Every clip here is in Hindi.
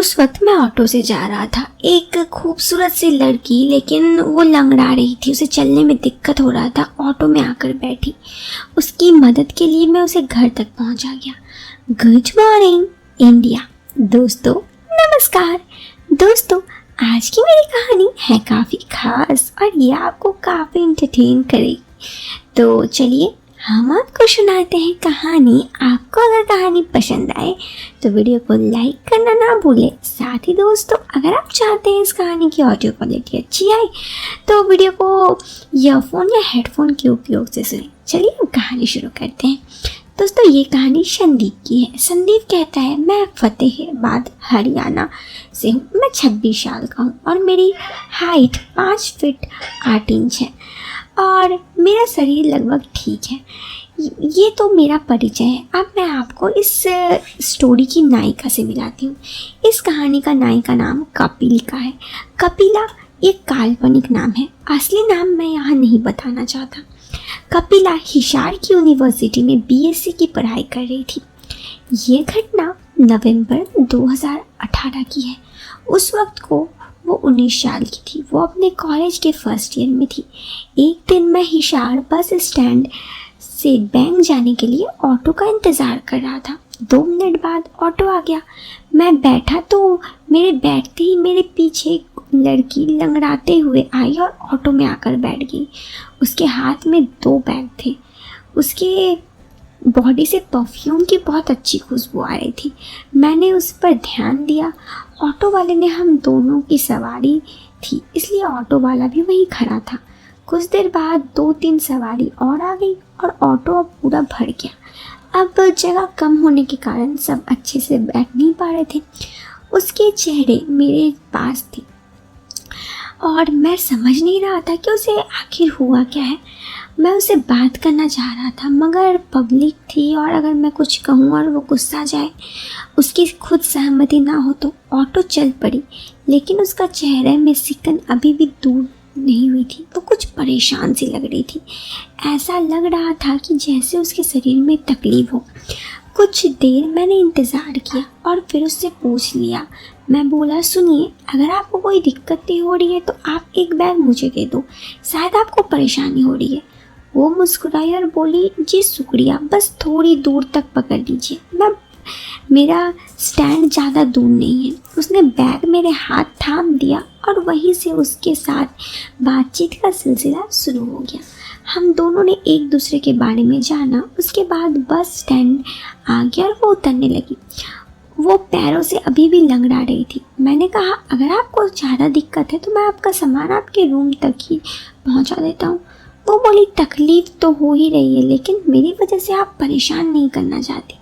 उस वक्त मैं ऑटो से जा रहा था। एक खूबसूरत सी लड़की, लेकिन वो लंगड़ा रही थी, उसे चलने में दिक्कत हो रहा था, ऑटो में आकर बैठी। उसकी मदद के लिए मैं उसे घर तक पहुंचा गया। गुड मॉर्निंग इंडिया दोस्तों, नमस्कार दोस्तों। आज की मेरी कहानी है काफ़ी खास और ये आपको काफ़ी इंटरटेन करेगी। तो चलिए हम आपको सुनाते हैं कहानी। आपको अगर कहानी पसंद आए तो वीडियो को लाइक करना ना भूलें। साथ ही दोस्तों, अगर आप चाहते हैं इस कहानी की ऑडियो क्वालिटी अच्छी आए तो वीडियो को ईयरफोन या हेडफोन के उपयोग से सुनें। चलिए हम कहानी शुरू करते हैं। दोस्तों, ये कहानी संदीप की है। संदीप कहता है, मैं फतेहाबाद हरियाणा से हूँ। मैं 26 साल का हूँ और मेरी हाइट 5 फीट 8 इंच है और मेरा शरीर लगभग ठीक है। ये तो मेरा परिचय है। अब मैं आपको इस स्टोरी की नायिका से मिलाती हूँ। इस कहानी का नायिका नाम कपिला है। कपिला एक काल्पनिक नाम है, असली नाम मैं यहाँ नहीं बताना चाहता। कपिला हिसार की यूनिवर्सिटी में बीएससी की पढ़ाई कर रही थी। ये घटना नवंबर 2018 की है। उस वक्त को वो 19 साल की थी। वो अपने कॉलेज के फर्स्ट ईयर में थी। एक दिन मैं हिसार बस स्टैंड से बैंक जाने के लिए ऑटो का इंतज़ार कर रहा था। 2 मिनट बाद ऑटो आ गया। मैं बैठा तो मेरे बैठते ही मेरे पीछे एक लड़की लंगड़ाते हुए आई और ऑटो में आकर बैठ गई। उसके हाथ में 2 बैग थे। उसके बॉडी से परफ्यूम की बहुत अच्छी खुशबू आ रही थी। मैंने उस पर ध्यान दिया। ऑटो वाले ने हम दोनों की सवारी थी, इसलिए ऑटो वाला भी वहीं खड़ा था। कुछ देर बाद 2-3 सवारी और आ गई और ऑटो अब पूरा भर गया। अब जगह कम होने के कारण सब अच्छे से बैठ नहीं पा रहे थे। उसके चेहरे मेरे पास थे और मैं समझ नहीं रहा था कि उसे आखिर हुआ क्या है। मैं उससे बात करना चाह रहा था, मगर पब्लिक थी और अगर मैं कुछ कहूँ और वो गुस्सा जाए, उसकी खुद सहमति ना हो तो ऑटो चल पड़ी। लेकिन उसका चेहरे में सिकन अभी भी दूर नहीं हुई थी। वो कुछ परेशान सी लग रही थी। ऐसा लग रहा था कि जैसे उसके शरीर में तकलीफ हो। कुछ देर मैंने इंतज़ार किया और फिर उससे पूछ लिया। मैं बोला, सुनिए, अगर आपको कोई दिक्कत नहीं हो रही है तो आप एक बैग मुझे दे दो, शायद आपको परेशानी हो रही है। वो मुस्कुराई और बोली, जी शुक्रिया, बस थोड़ी दूर तक पकड़ लीजिए, मेरा स्टैंड ज़्यादा दूर नहीं है। उसने बैग मेरे हाथ थाम दिया और वहीं से उसके साथ बातचीत का सिलसिला शुरू हो गया। हम दोनों ने एक दूसरे के बारे में जाना। उसके बाद बस स्टैंड आ गया और वो उतरने लगी। वो पैरों से अभी भी लंगड़ा रही थी। मैंने कहा, अगर आपको ज़्यादा दिक्कत है तो मैं आपका सामान आपके रूम तक ही पहुंचा देता हूँ। वो बोली, तकलीफ़ तो हो ही रही है, लेकिन मेरी वजह से आप परेशान नहीं करना चाहती।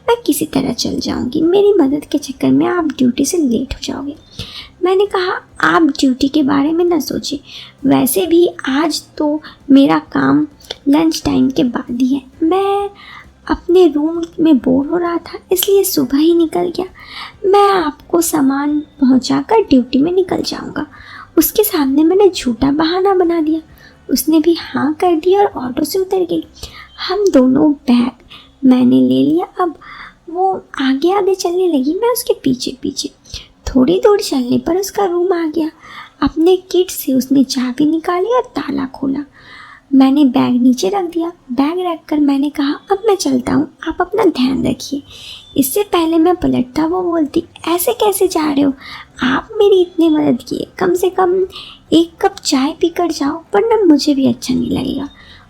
मैं किसी तरह चल जाऊंगी। मेरी मदद के चक्कर में आप ड्यूटी से लेट हो जाओगे। मैंने कहा, आप ड्यूटी के बारे में न सोचिए, वैसे भी आज तो मेरा काम लंच टाइम के बाद ही है। मैं अपने रूम में बोर हो रहा था, इसलिए सुबह ही निकल गया। मैं आपको सामान पहुंचाकर ड्यूटी में निकल जाऊंगा। उसके सामने मैंने झूठा बहाना बना दिया। उसने भी हाँ कर दिया और ऑटो से उतर गई। हम दोनों बैग मैंने ले लिया। अब वो आगे आगे चलने लगी, मैं उसके पीछे पीछे। थोड़ी दूर चलने पर उसका रूम आ गया। अपने किट से उसने चाबी निकाली और ताला खोला। मैंने बैग नीचे रख दिया। बैग रखकर मैंने कहा, अब मैं चलता हूँ, आप अपना ध्यान रखिए। इससे पहले मैं पलटता वो बोलती, ऐसे कैसे जा रहे हो? आप मेरी इतनी मदद किए, कम से कम एक कप चाय पीकर जाओ, वरना मुझे भी अच्छा नहीं लगेगा।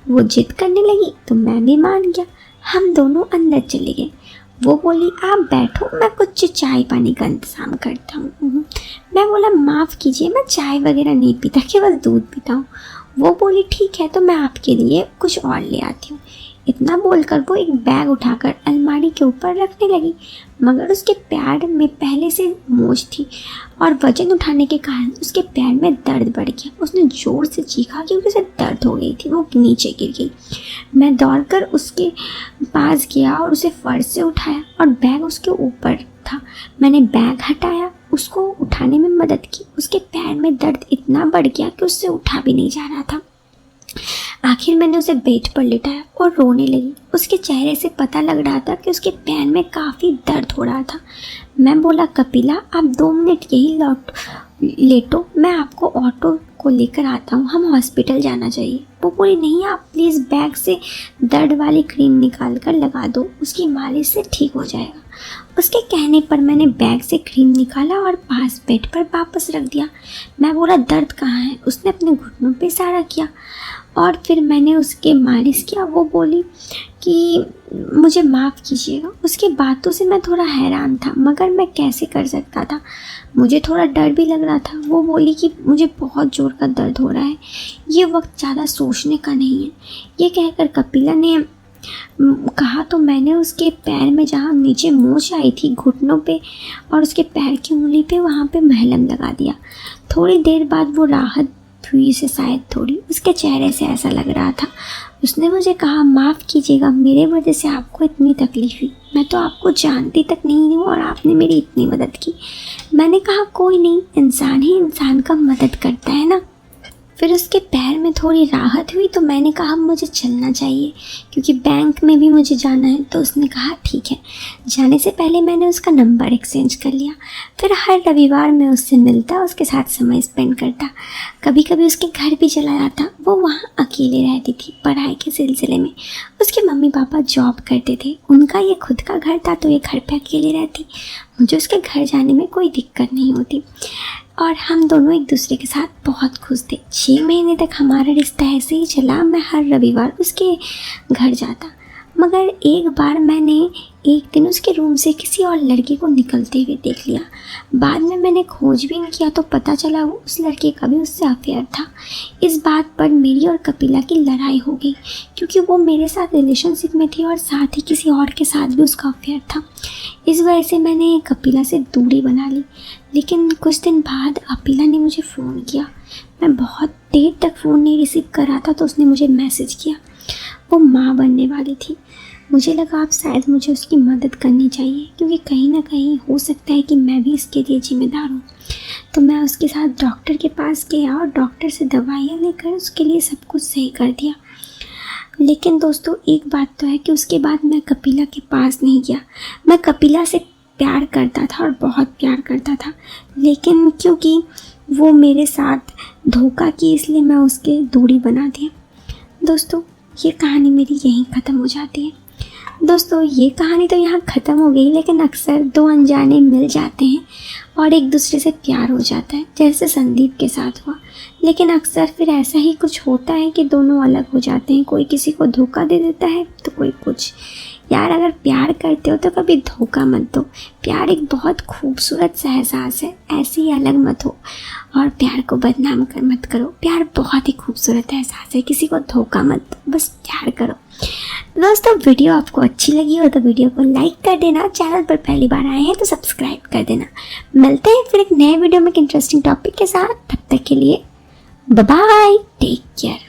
वो जिद करने लगी तो मैं भी मान गया। हम दोनों अंदर चले गए। वो बोली, आप बैठो, मैं कुछ चाय पानी का इंतज़ाम करता हूँ। मैं बोला, माफ़ कीजिए, मैं चाय वगैरह नहीं पीता, केवल दूध पीता हूँ। वो बोली, ठीक है, तो मैं आपके लिए कुछ और ले आती हूँ। इतना बोलकर वो एक बैग उठाकर अलमारी के ऊपर रखने लगी, मगर उसके पैर में पहले से मोच थी और वजन उठाने के कारण उसके पैर में दर्द बढ़ गया। उसने ज़ोर से चीखा क्योंकि उसे दर्द हो गई थी। वो नीचे गिर गई। मैं दौड़कर उसके पास गया और उसे फर्श से उठाया और बैग उसके ऊपर था। मैंने बैग हटाया, उसको उठाने में मदद की। उसके पैर में दर्द इतना बढ़ गया कि उससे उठा भी नहीं जा रहा था। आखिर मैंने उसे बेड पर लिटाया और रोने लगी। उसके चेहरे से पता लग रहा था कि उसके पैर में काफ़ी दर्द हो रहा था। मैं बोला कपिला आप 2 मिनट यही लेटो, मैं आपको ऑटो को लेकर आता हूँ, हम हॉस्पिटल जाना चाहिए। वो बोली नहीं आप प्लीज़ बैग से दर्द वाली क्रीम निकाल कर लगा दो, उसकी मालिश से ठीक हो जाएगा। उसके कहने पर मैंने बैग से क्रीम निकाला और पास बेड पर वापस रख दिया। मैं बोला दर्द कहाँ है? उसने अपने घुटनों पे इशारा किया और फिर मैंने उसके मालिश किया। वो बोली कि मुझे माफ़ कीजिएगा। उसकी बातों से मैं थोड़ा हैरान था, मगर मैं कैसे कर सकता था, मुझे थोड़ा डर भी लग रहा था। वो बोली कि मुझे बहुत ज़ोर का दर्द हो रहा है, ये वक्त ज़्यादा सोचने का नहीं है। ये कहकर कपिला ने कहा तो मैंने उसके पैर में जहाँ नीचे मोच आई थी घुटनों पे और उसके पैर की उंगली पे वहाँ पे मलहम लगा दिया। थोड़ी देर बाद वो राहत हुई से शायद थोड़ी, उसके चेहरे से ऐसा लग रहा था। उसने मुझे कहा माफ़ कीजिएगा, मेरे वजह से आपको इतनी तकलीफ हुई, मैं तो आपको जानती तक नहीं हूँ और आपने मेरी इतनी मदद की। मैंने कहा कोई नहीं, इंसान ही इंसान का मदद करता है ना। फिर उसके पैर में थोड़ी राहत हुई तो मैंने कहा मुझे चलना चाहिए क्योंकि बैंक में भी मुझे जाना है। तो उसने कहा ठीक है। जाने से पहले मैंने उसका नंबर एक्सचेंज कर लिया। फिर हर रविवार मैं उससे मिलता, उसके साथ समय स्पेंड करता, कभी कभी उसके घर भी चला जाता। वो वहाँ अकेले रहती थी पढ़ाई के सिलसिले में। उसके मम्मी पापा जॉब करते थे, उनका ये खुद का घर था तो ये घर पे अकेले रहती। मुझे उसके घर जाने में कोई दिक्कत नहीं होती और हम दोनों एक दूसरे के साथ बहुत खुश थे। 6 महीने तक हमारा रिश्ता ऐसे ही चला। मैं हर रविवार उसके घर जाता, मगर एक बार मैंने एक दिन उसके रूम से किसी और लड़के को निकलते हुए देख लिया। बाद में मैंने खोजबीन किया तो पता चला उस लड़के का भी उससे अफेयर था। इस बात पर मेरी और कपिला की लड़ाई हो गई क्योंकि वो मेरे साथ रिलेशनशिप में थी और साथ ही किसी और के साथ भी उसका अफेयर था। इस वजह से मैंने कपिला से दूरी बना ली। लेकिन कुछ दिन बाद कपिला ने मुझे फ़ोन किया। मैं बहुत देर तक फ़ोन नहीं रिसीव कर रहा था तो उसने मुझे मैसेज किया। वो माँ बनने वाली थी। मुझे लगा अब शायद मुझे उसकी मदद करनी चाहिए क्योंकि कहीं ना कहीं हो सकता है कि मैं भी इसके लिए जिम्मेदार हूँ। तो मैं उसके साथ डॉक्टर के पास गया और डॉक्टर से दवाइयाँ लेकर उसके लिए सब कुछ सही कर दिया। लेकिन दोस्तों एक बात तो है कि उसके बाद मैं कपिला के पास नहीं गया। मैं कपिला से प्यार करता था और बहुत प्यार करता था, लेकिन क्योंकि वो मेरे साथ धोखा की इसलिए मैं उसके दूरी बना दी। दोस्तों ये कहानी मेरी यहीं ख़त्म हो जाती है। दोस्तों ये कहानी तो यहाँ ख़त्म हो गई, लेकिन अक्सर 2 अनजाने मिल जाते हैं और एक दूसरे से प्यार हो जाता है, जैसे संदीप के साथ हुआ। लेकिन अक्सर फिर ऐसा ही कुछ होता है कि दोनों अलग हो जाते हैं। कोई किसी को धोखा दे देता है तो कोई कुछ। यार अगर प्यार करते हो तो कभी धोखा मत दो। प्यार एक बहुत खूबसूरत सा एहसास है, ऐसे ही अलग मत हो और प्यार को बदनाम मत करो। प्यार बहुत ही खूबसूरत एहसास है, किसी को धोखा मत दो, बस प्यार करो। दोस्तों वीडियो आपको अच्छी लगी हो तो वीडियो को लाइक कर देना, चैनल पर पहली बार आए हैं तो सब्सक्राइब कर देना। मिलते हैं फिर एक नए वीडियो में एक इंटरेस्टिंग टॉपिक के साथ। तब तक के लिए बाय बाय, टेक केयर।